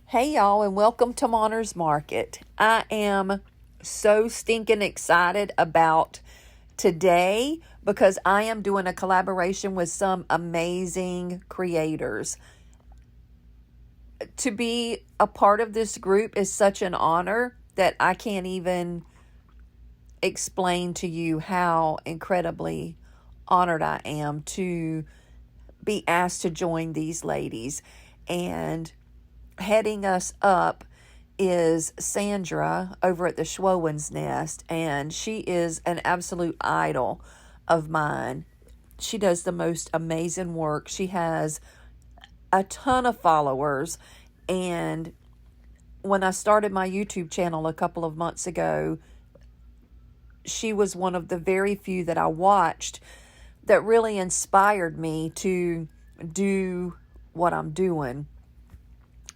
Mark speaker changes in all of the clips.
Speaker 1: Hey y'all, and welcome to Monner's Market. I am so stinking excited about today because I am doing a collaboration with some amazing creators. To be a part of this group is such an honor that I can't even explain to you how incredibly honored I am to be asked to join these ladies. And heading us up is Sandra over at the Schwowen's Nest, and she is an absolute idol of mine. She does the most amazing work. She has a ton of followers, and when I started my YouTube channel a couple of months ago, she was one of the very few that I watched that really inspired me to do what I'm doing.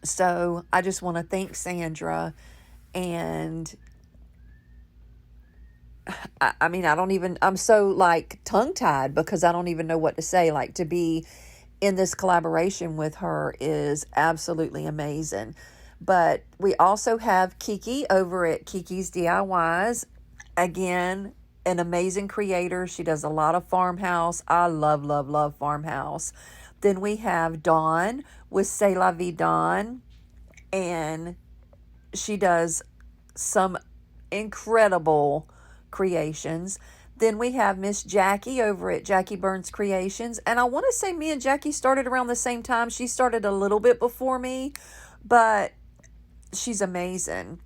Speaker 1: So I just want to thank Sandra, and I'm so like tongue-tied because I don't even know what to say. Like, to be in this collaboration with her is absolutely amazing. But we also have Kiki over at Kiki's DIYs. Again, an amazing creator. She does a lot of farmhouse. I love, love, love farmhouse. Then we have Dawn with C'est La Vie Dawn, and she does some incredible creations. Then we have Miss Jackie over at Jackie Burns Creations, and I want to say me and Jackie started around the same time. She started a little bit before me, but she's amazing.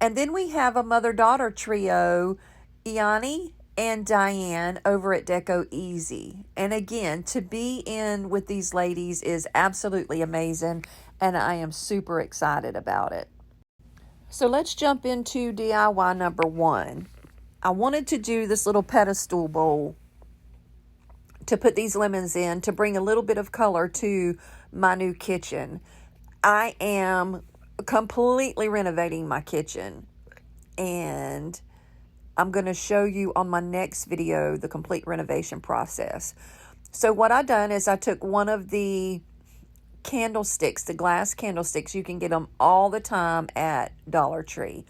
Speaker 1: And then we have a mother-daughter trio, Iani and Diane over at Deco Easy. And again, to be in with these ladies is absolutely amazing, and I am super excited about it. So let's jump into DIY number one. I wanted to do this little pedestal bowl to put these lemons in to bring a little bit of color to my new kitchen. I am completely renovating my kitchen, and I'm going to show you on my next video the complete renovation process. So what I done is I took one of the candlesticks, the glass candlesticks. You can get them all the time at Dollar Tree.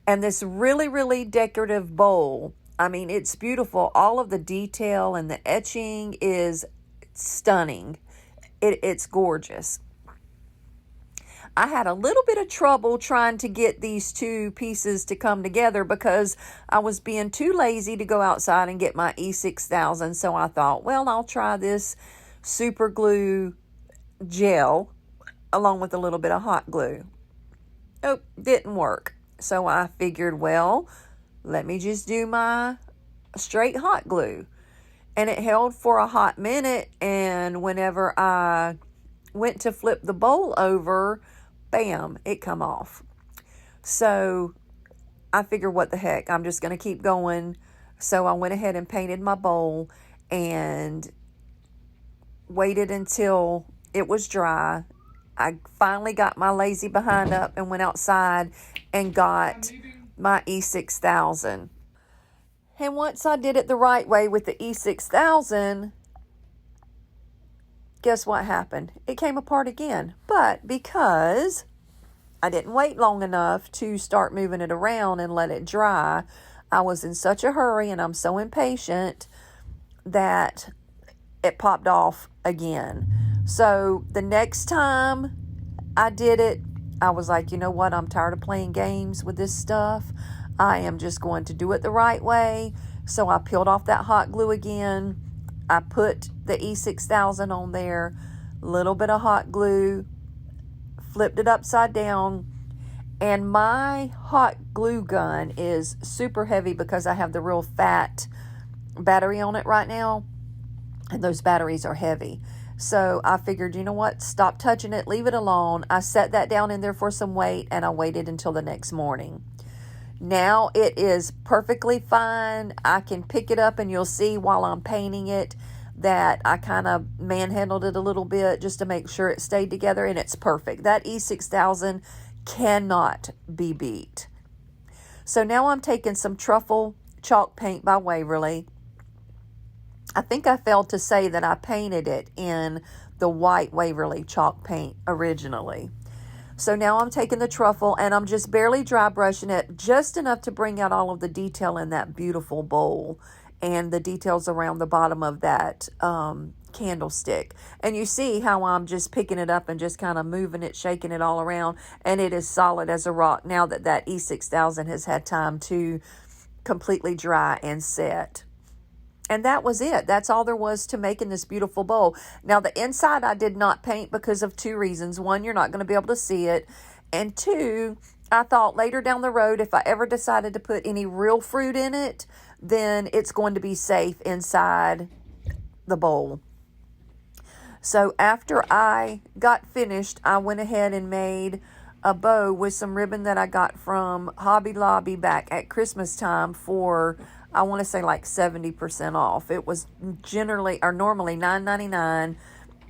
Speaker 1: And this really, really decorative bowl, I mean, it's beautiful. All of the detail and the etching is stunning. It's gorgeous. I had a little bit of trouble trying to get these two pieces to come together because I was being too lazy to go outside and get my E6000. So I thought, well, I'll try this super glue gel along with a little bit of hot glue. Oh, didn't work. So I figured, well, let me just do my straight hot glue. And it held for a hot minute, and whenever I went to flip the bowl over, bam, it come off. So I figured, what the heck, I'm just going to keep going. So I went ahead and painted my bowl and waited until it was dry. I finally got my lazy behind up and went outside and got my E6000. And once I did it the right way with the E6000, guess what happened? It came apart again. But because I didn't wait long enough to start moving it around and let it dry, I was in such a hurry and I'm so impatient that it popped off again. So the next time I did it, I was like, you know what? I'm tired of playing games with this stuff. I am just going to do it the right way. So I peeled off that hot glue again. I put the E6000 on there, little bit of hot glue, flipped it upside down, and my hot glue gun is super heavy because I have the real fat battery on it right now, and those batteries are heavy. So I figured, you know what, stop touching it, leave it alone. I set that down in there for some weight, and I waited until the next morning. Now it is perfectly fine. I can pick it up, and you'll see while I'm painting it that I kind of manhandled it a little bit just to make sure it stayed together, and it's perfect. That E6000 cannot be beat. So now I'm taking some truffle chalk paint by Waverly. I think I failed to say that I painted it in the white Waverly chalk paint originally. So now I'm taking the truffle and I'm just barely dry brushing it, just enough to bring out all of the detail in that beautiful bowl and the details around the bottom of that candlestick. And you see how I'm just picking it up and just kind of moving it, shaking it all around, and it is solid as a rock now that that E6000 has had time to completely dry and set. And that was it. That's all there was to making this beautiful bowl. Now, the inside I did not paint because of two reasons. One, you're not going to be able to see it. And two, I thought later down the road, if I ever decided to put any real fruit in it, then it's going to be safe inside the bowl. So after I got finished, I went ahead and made a bow with some ribbon that I got from Hobby Lobby back at Christmas time for, I want to say, like 70% off. It was normally $9.99,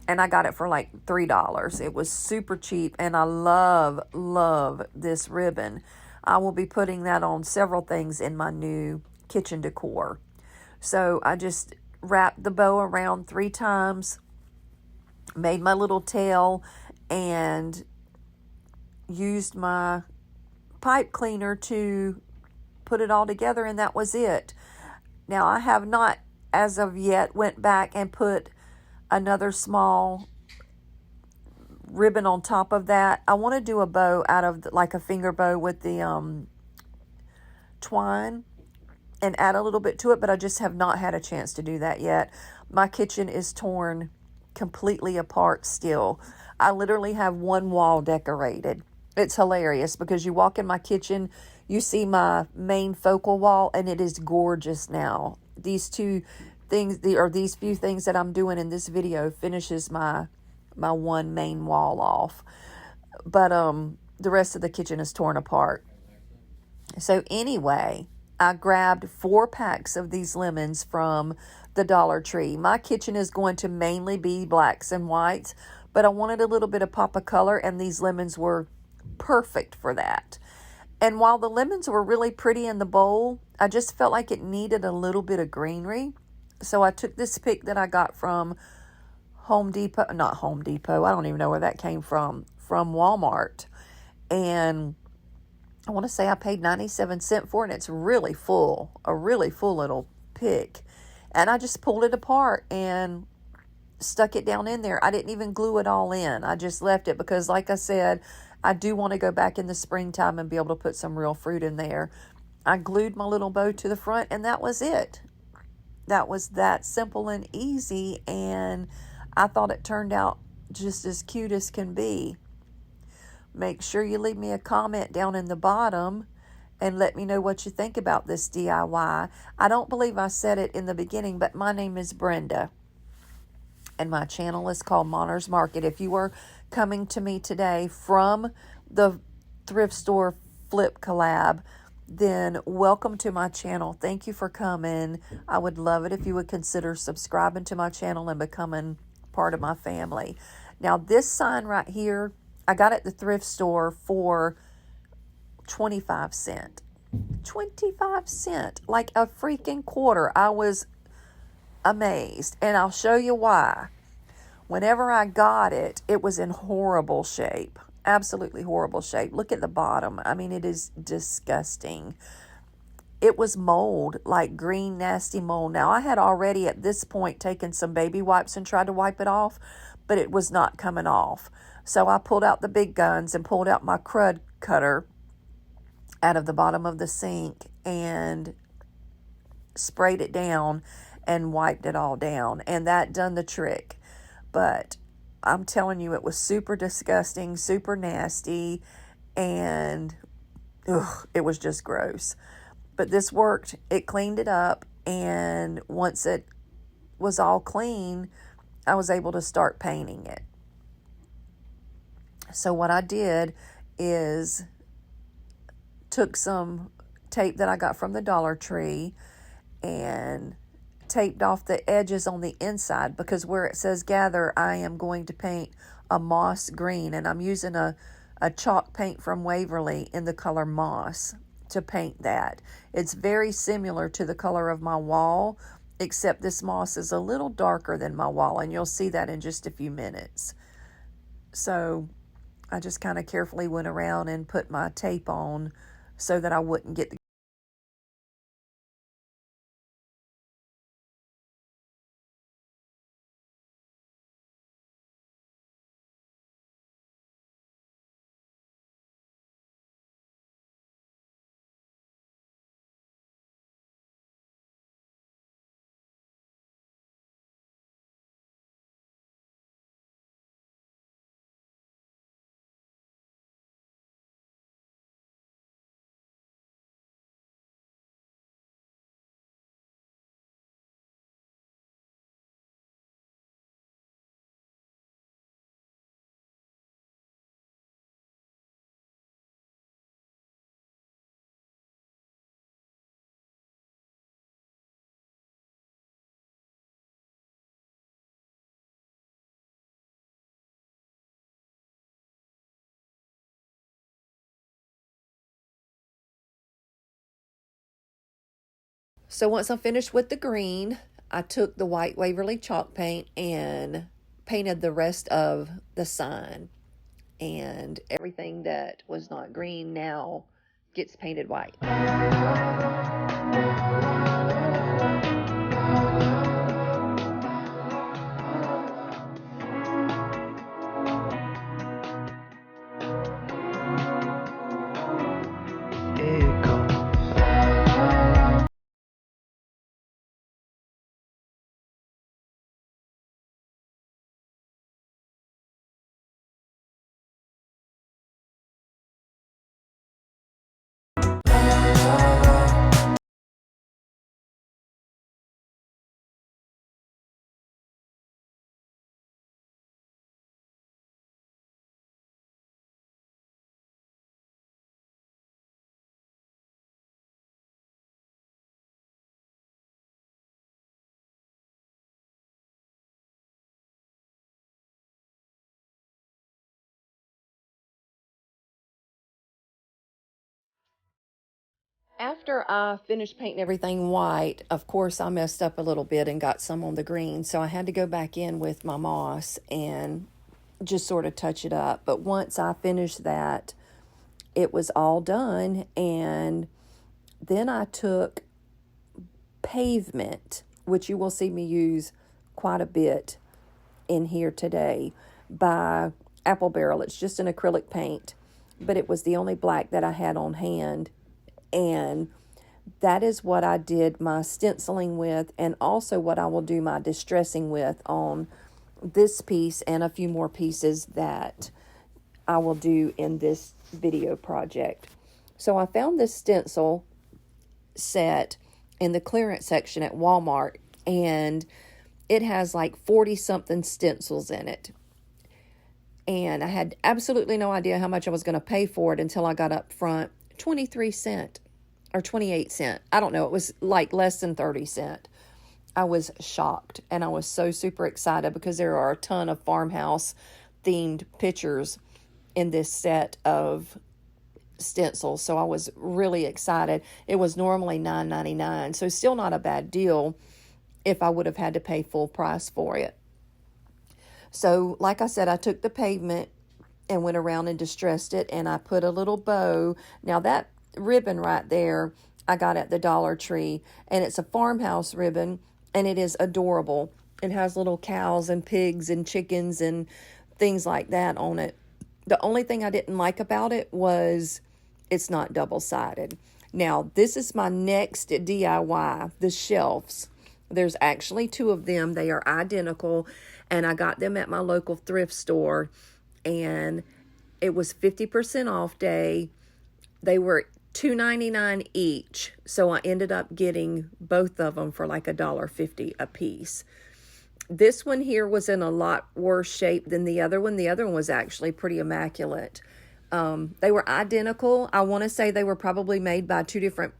Speaker 1: and I got it for like $3. It was super cheap, and I love this ribbon. I will be putting that on several things in my new kitchen decor. So I just wrapped the bow around 3 times, made my little tail, and used my pipe cleaner to put it all together, and that was it. Now, I have not, as of yet, went back and put another small ribbon on top of that. I want to do a bow out of like a finger bow with the twine and add a little bit to it, but I just have not had a chance to do that yet. My kitchen is torn completely apart still. I literally have one wall decorated. It's hilarious because you walk in my kitchen, you see my main focal wall, and it is gorgeous now. These two things, these few things that I'm doing in this video finishes my one main wall off. But the rest of the kitchen is torn apart. So anyway, I grabbed 4 packs of these lemons from the Dollar Tree. My kitchen is going to mainly be blacks and whites, but I wanted a little bit of pop of color, and these lemons were perfect for that. And while the lemons were really pretty in the bowl, I just felt like it needed a little bit of greenery. So I took this pick that I got from Home Depot, not Home Depot, I don't even know where that came from Walmart. And I want to say I paid 97 cents for it, and it's really full, a really full little pick. And I just pulled it apart and stuck it down in there. I didn't even glue it all in. I just left it because, like I said, I do want to go back in the springtime and be able to put some real fruit in there. I glued my little bow to the front, and that was it. That was that simple and easy, and I thought it turned out just as cute as can be. Make sure you leave me a comment down in the bottom and let me know what you think about this DIY. I don't believe I said it in the beginning, but my name is Brenda, and my channel is called Monner's Market. If you are coming to me today from the thrift store flip collab, then welcome to my channel. Thank you for coming. I would love it if you would consider subscribing to my channel and becoming part of my family. Now, this sign right here, I got at the thrift store for 25 cents. 25 cents, like a freaking quarter. I was amazed, and I'll show you why. Whenever I got it, it was in horrible shape. Absolutely horrible shape. Look at the bottom. I mean, it is disgusting. It was mold, like green, nasty mold. Now, I had already at this point taken some baby wipes and tried to wipe it off, but it was not coming off. So I pulled out the big guns and pulled out my crud cutter out of the bottom of the sink and sprayed it down and wiped it all down. And that done the trick. But I'm telling you, it was super disgusting, super nasty, and it was just gross. But this worked. It cleaned it up, and once it was all clean, I was able to start painting it. So what I did is took some tape that I got from the Dollar Tree and taped off the edges on the inside, because where it says gather, I am going to paint a moss green, and I'm using a chalk paint from Waverly in the color moss to paint that. It's very similar to the color of my wall, except this moss is a little darker than my wall, and you'll see that in just a few minutes. So I just kind of carefully went around and put my tape on so that I wouldn't get the So once I'm finished with the green, I took the white Waverly chalk paint and painted the rest of the sign. And everything that was not green now gets painted white. After I finished painting everything white, of course, I messed up a little bit and got some on the green. So I had to go back in with my moss and just sort of touch it up. But once I finished that, it was all done. And then I took pavement, which you will see me use quite a bit in here today, by Apple Barrel. It's just an acrylic paint, but it was the only black that I had on hand. And that is what I did my stenciling with, and also what I will do my distressing with on this piece and a few more pieces that I will do in this video project. So I found this stencil set in the clearance section at Walmart, and it has like 40 something stencils in it. And I had absolutely no idea how much I was going to pay for it until I got up front. 23 cents or 28 cents. I don't know. It was like less than 30 cents. I was shocked, and I was so super excited because there are a ton of farmhouse themed pictures in this set of stencils. So I was really excited. It was normally $9.99, so still not a bad deal if I would have had to pay full price for it. So like I said, I took the pavement and went around and distressed it, and I put a little bow. Now that ribbon right there I got at the Dollar Tree, and it's a farmhouse ribbon, and it is adorable. It has little cows and pigs and chickens and things like that on it. The only thing I didn't like about it was it's not double-sided. Now this is my next DIY, the shelves. There's actually two of them. They are identical, and I got them at my local thrift store, and it was 50% off day. They were $2.99 each, so I ended up getting both of them for like $1.50 a piece. This one here was in a lot worse shape than the other one. The other one was actually pretty immaculate. They were identical. I want to say they were probably made by two different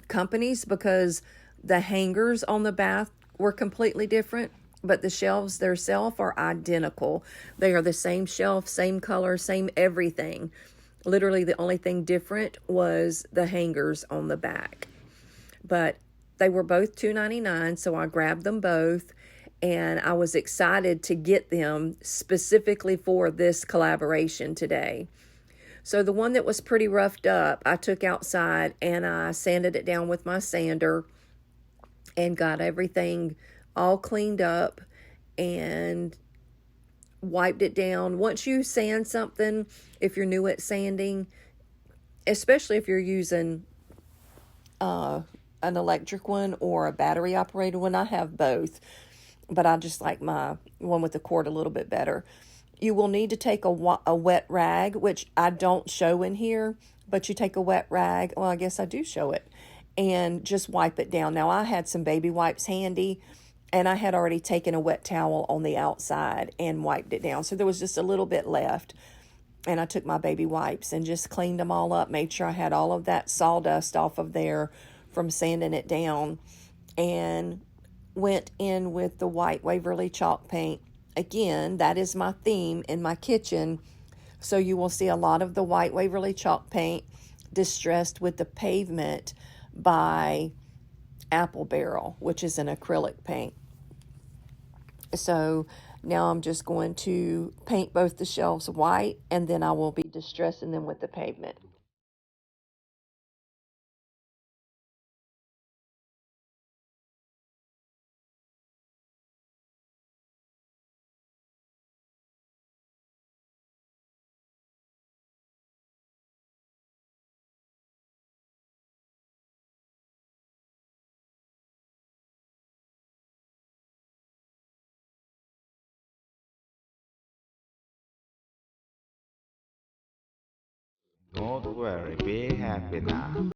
Speaker 1: companies because the hangers on the bath were completely different, but the shelves themselves are identical. They are the same shelf, same color, same everything. Literally the only thing different was the hangers on the back. But they were both $2.99, so I grabbed them both. and I was excited to get them specifically for this collaboration today. So the one that was pretty roughed up, I took outside and I sanded it down with my sander and got everything all cleaned up and wiped it down. Once you sand something, if you're new at sanding, especially if you're using an electric one or a battery operated one, I have both, but I just like my one with the cord a little bit better. You will need to take a wet rag, which I don't show in here, but you take a wet rag. Well, I guess I do show it, and just wipe it down. Now, I had some baby wipes handy, and I had already taken a wet towel on the outside and wiped it down. So there was just a little bit left. And I took my baby wipes and just cleaned them all up, made sure I had all of that sawdust off of there from sanding it down, and went in with the white Waverly chalk paint. Again, that is my theme in my kitchen. So you will see a lot of the white Waverly chalk paint distressed with the pavement by Apple Barrel, which is an acrylic paint. So now I'm just going to paint both the shelves white, and then I will be distressing them with the pavement.
Speaker 2: Don't worry, be happy now.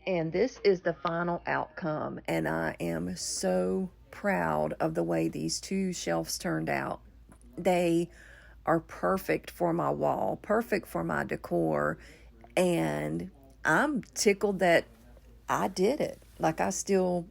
Speaker 1: And this is the final outcome, and I am so proud of the way these two shelves turned out. They are perfect for my wall, perfect for my decor, and I'm tickled that I did it. Like, I still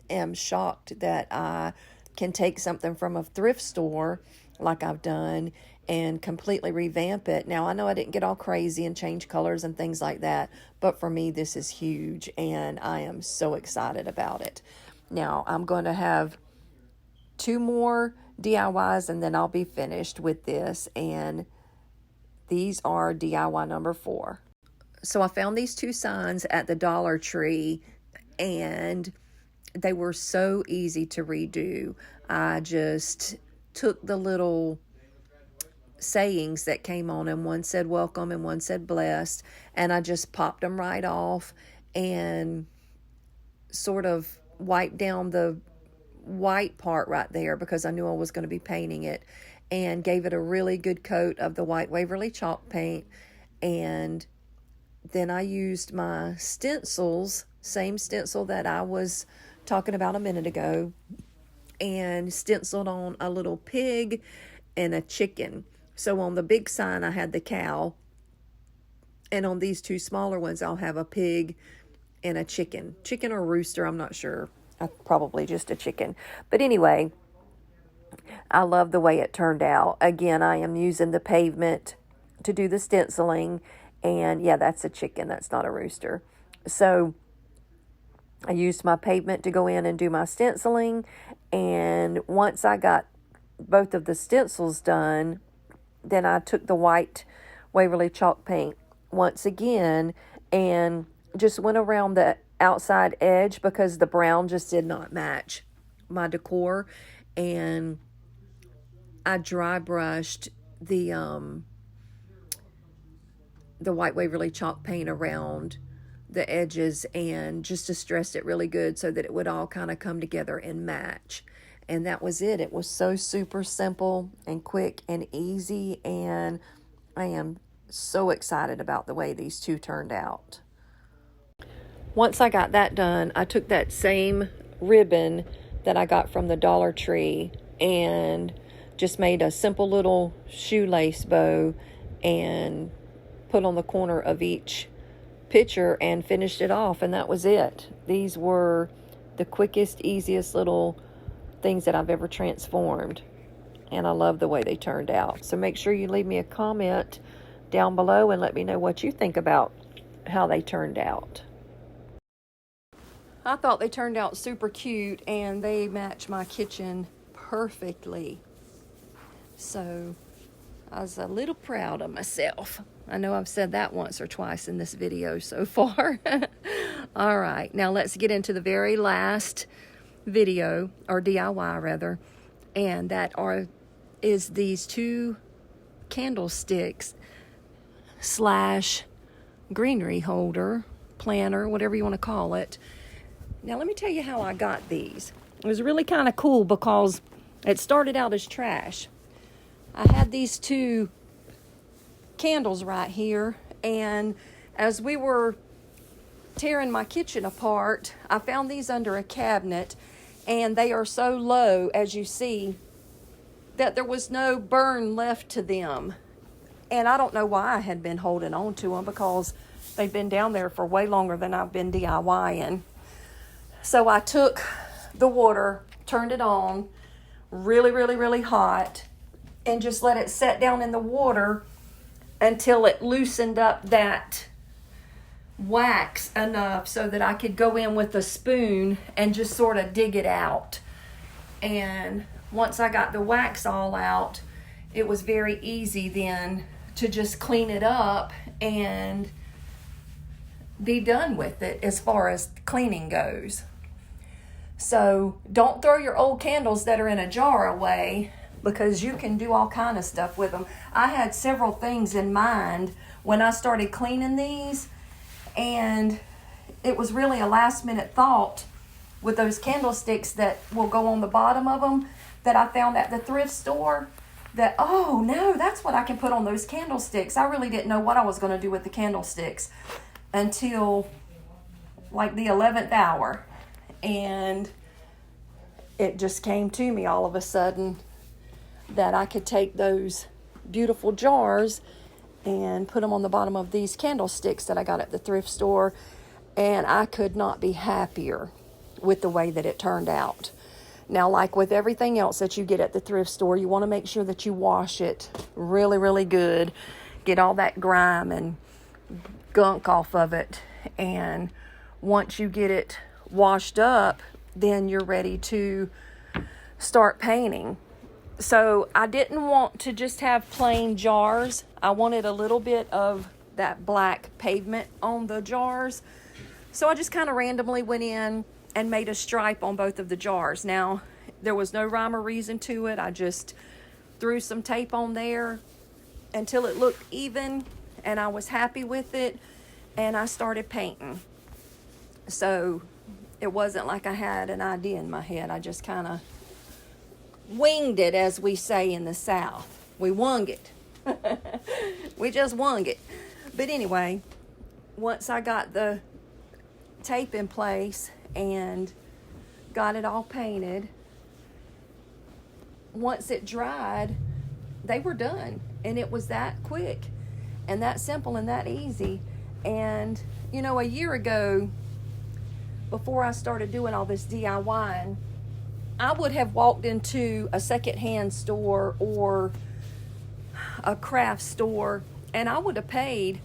Speaker 1: am shocked that I can take something from a thrift store like I've done and completely revamp it. Now, I know I didn't get all crazy and change colors and things like that, but for me, this is huge, and I am so excited about it. Now, I'm going to have two more DIYs, and then I'll be finished with this, and these are DIY number 4. So I found these two signs at the Dollar Tree, and they were so easy to redo. I just took the little sayings that came on, and one said welcome and one said blessed, and I just popped them right off and sort of wiped down the white part right there because I knew I was going to be painting it, and gave it a really good coat of the white Waverly chalk paint. And then I used my stencils, same stencil that I was talking about a minute ago, and stenciled on a little pig and a chicken. So on the big sign, I had the cow, and on these two smaller ones, I'll have a pig and a chicken. Chicken or rooster, I'm not sure. Probably just a chicken. But anyway, I love the way it turned out. Again, I am using the pavement to do the stenciling, and yeah, that's a chicken. That's not a rooster. So I used my pavement to go in and do my stenciling, and once I got both of the stencils done, then I took the white Waverly chalk paint once again and just went around the outside edge because the brown just did not match my decor, and I dry brushed the white Waverly chalk paint around the edges and just distressed it really good so that it would all kind of come together and match. And that was it. It was so super simple and quick and easy, and I am so excited about the way these two turned out. Once I got that done, I took that same ribbon that I got from the Dollar Tree and Just made a simple little shoelace bow and put on the corner of each picture and finished it off, and that was it. These were the quickest, easiest little things that I've ever transformed, and I love the way they turned out. So make sure you leave me a comment down below and let me know what you think about how they turned out. I thought they turned out super cute, and they match my kitchen perfectly. So I was a little proud of myself. I know I've said that once or twice in this video so far. All right, now let's get into the very last video, or DIY rather, and that is these 2 candlesticks slash greenery holder, planter, whatever you want to call it. Now let me tell you how I got these. It was really kind of cool because it started out as trash. I had these 2 candles right here, and as we were tearing my kitchen apart, I found these under a cabinet, and they are so low, as you see, that there was no burn left to them. And I don't know why I had been holding on to them, because they've been down there for way longer than I've been DIYing. So I took the water, turned it on, really, really, really hot, and just let it set down in the water until it loosened up that wax enough so that I could go in with a spoon and just sort of dig it out. And once I got the wax all out, it was very easy then to just clean it up and be done with it as far as cleaning goes. So don't throw your old candles that are in a jar away, because you can do all kind of stuff with them. I had several things in mind when I started cleaning these, and it was really a last minute thought with those candlesticks that will go on the bottom of them that I found at the thrift store, that, oh no, that's what I can put on those candlesticks. I really didn't know what I was going to do with the candlesticks until like the 11th hour, and it just came to me all of a sudden that I could take those beautiful jars and put them on the bottom of these candlesticks that I got at the thrift store, and I could not be happier with the way that it turned out. Now, like with everything else that you get at the thrift store, you want to make sure that you wash it really, really good, get all that grime and gunk off of it, and once you get it washed up, then you're ready to start painting. So I didn't want to just have plain jars. I wanted a little bit of that black pavement on the jars. So I just kind of randomly went in and made a stripe on both of the jars. Now, there was no rhyme or reason to it. I just threw some tape on there until it looked even, and I was happy with it, and I started painting. So it wasn't like I had an idea in my head. I just kind of winged it, as we say in the South. We wung it. We just wung it. But anyway, once I got the tape in place and got it all painted, once it dried, they were done. And it was that quick and that simple and that easy. And, you know, a year ago, before I started doing all this DIYing, I would have walked into a secondhand store or a craft store, and I would have paid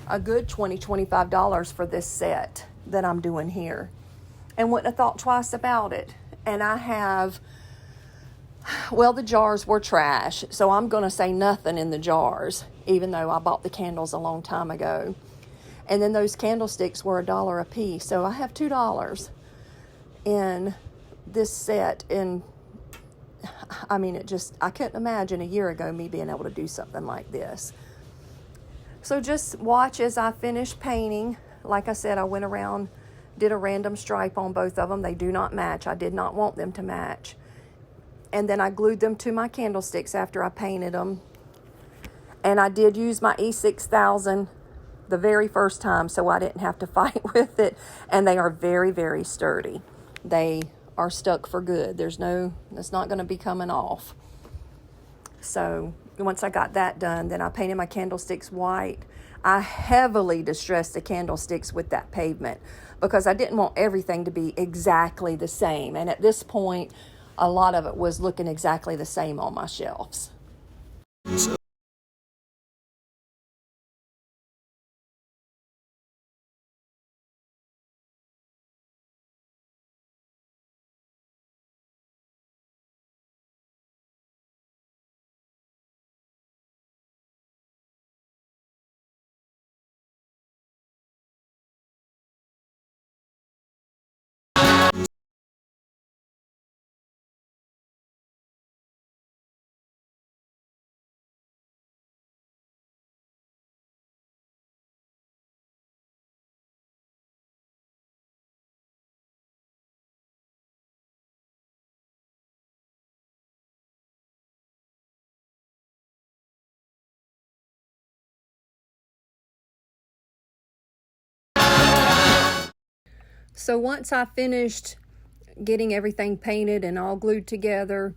Speaker 1: a good $20, $25 for this set that I'm doing here, and wouldn't have thought twice about it. And I have, well, the jars were trash, so I'm going to say nothing in the jars, even though I bought the candles a long time ago. And then those candlesticks were $1 a piece, so I have $2 in this set. And I mean, I couldn't imagine a year ago me being able to do something like this. So just watch as I finish painting. Like I said, I went around, did a random stripe on both of them. They do not match. I did not want them to match. And then I glued them to my candlesticks after I painted them. And I did use my E6000 the very first time, so I didn't have to fight with it. And they are very, very sturdy. They are stuck for good. It's not going to be coming off. So once I got that done, then I painted my candlesticks white. I heavily distressed the candlesticks with that pavement because I didn't want everything to be exactly the same. And at this point, a lot of it was looking exactly the same on my shelves. So once I finished getting everything painted and all glued together,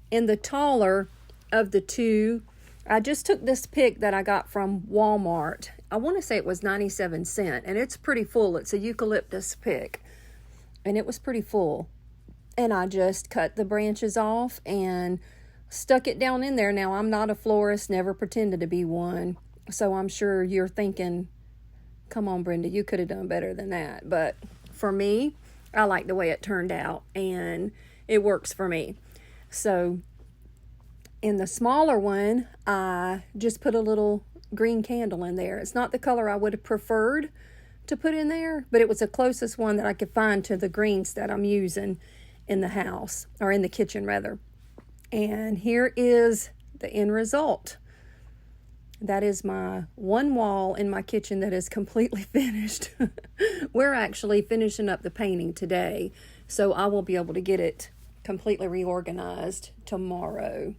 Speaker 1: in the taller of the two, I just took this pick that I got from Walmart. I want to say it was 97 cents, and it's pretty full. It's a eucalyptus pick, and it was pretty full. And I just cut the branches off and stuck it down in there. Now, I'm not a florist, never pretended to be one, so I'm sure you're thinking, come on, Brenda, you could have done better than that. But for me, I like the way it turned out, and it works for me. So in the smaller one, I just put a little green candle in there. It's not the color I would have preferred to put in there, but it was the closest one that I could find to the greens that I'm using in the house, or in the kitchen rather. And here is the end result. That is my one wall in my kitchen that is completely finished. We're actually finishing up the painting today, so I will be able to get it completely reorganized tomorrow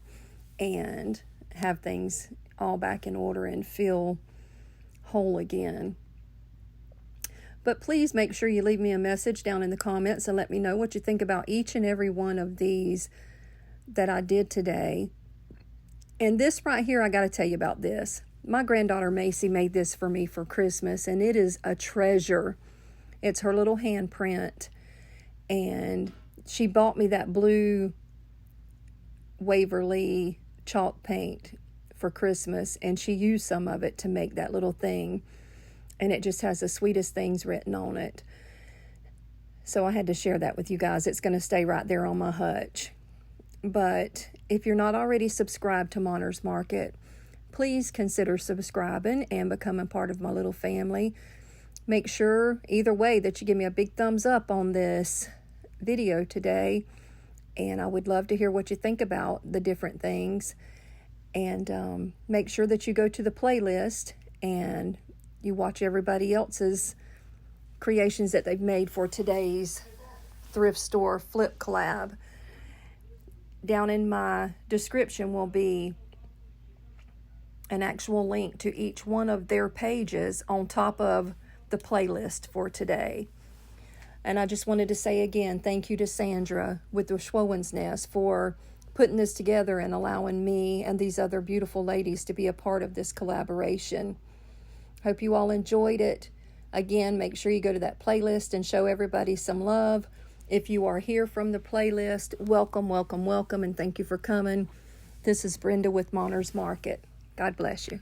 Speaker 1: and have things all back in order and feel whole again. But please make sure you leave me a message down in the comments and let me know what you think about each and every one of these that I did today. And this right here, I got to tell you about this. My granddaughter Macy made this for me for Christmas, and it is a treasure. It's her little handprint, and she bought me that blue Waverly chalk paint for Christmas, and she used some of it to make that little thing, and it just has the sweetest things written on it. So I had to share that with you guys. It's going to stay right there on my hutch. But if you're not already subscribed to Monner's Market, please consider subscribing and becoming part of my little family. Make sure either way that you give me a big thumbs up on this video today, and I would love to hear what you think about the different things. And make sure that you go to the playlist and you watch everybody else's creations that they've made for today's thrift store flip collab. Down in my description will be an actual link to each one of their pages on top of the playlist for today. And I just wanted to say again, thank you to Sandra with the Schwoen's Nest for putting this together and allowing me and these other beautiful ladies to be a part of this collaboration. Hope you all enjoyed it. Again, make sure you go to that playlist and show everybody some love. If you are here from the playlist, welcome, welcome, welcome, and thank you for coming. This is Brenda with Monner's Market. God bless you.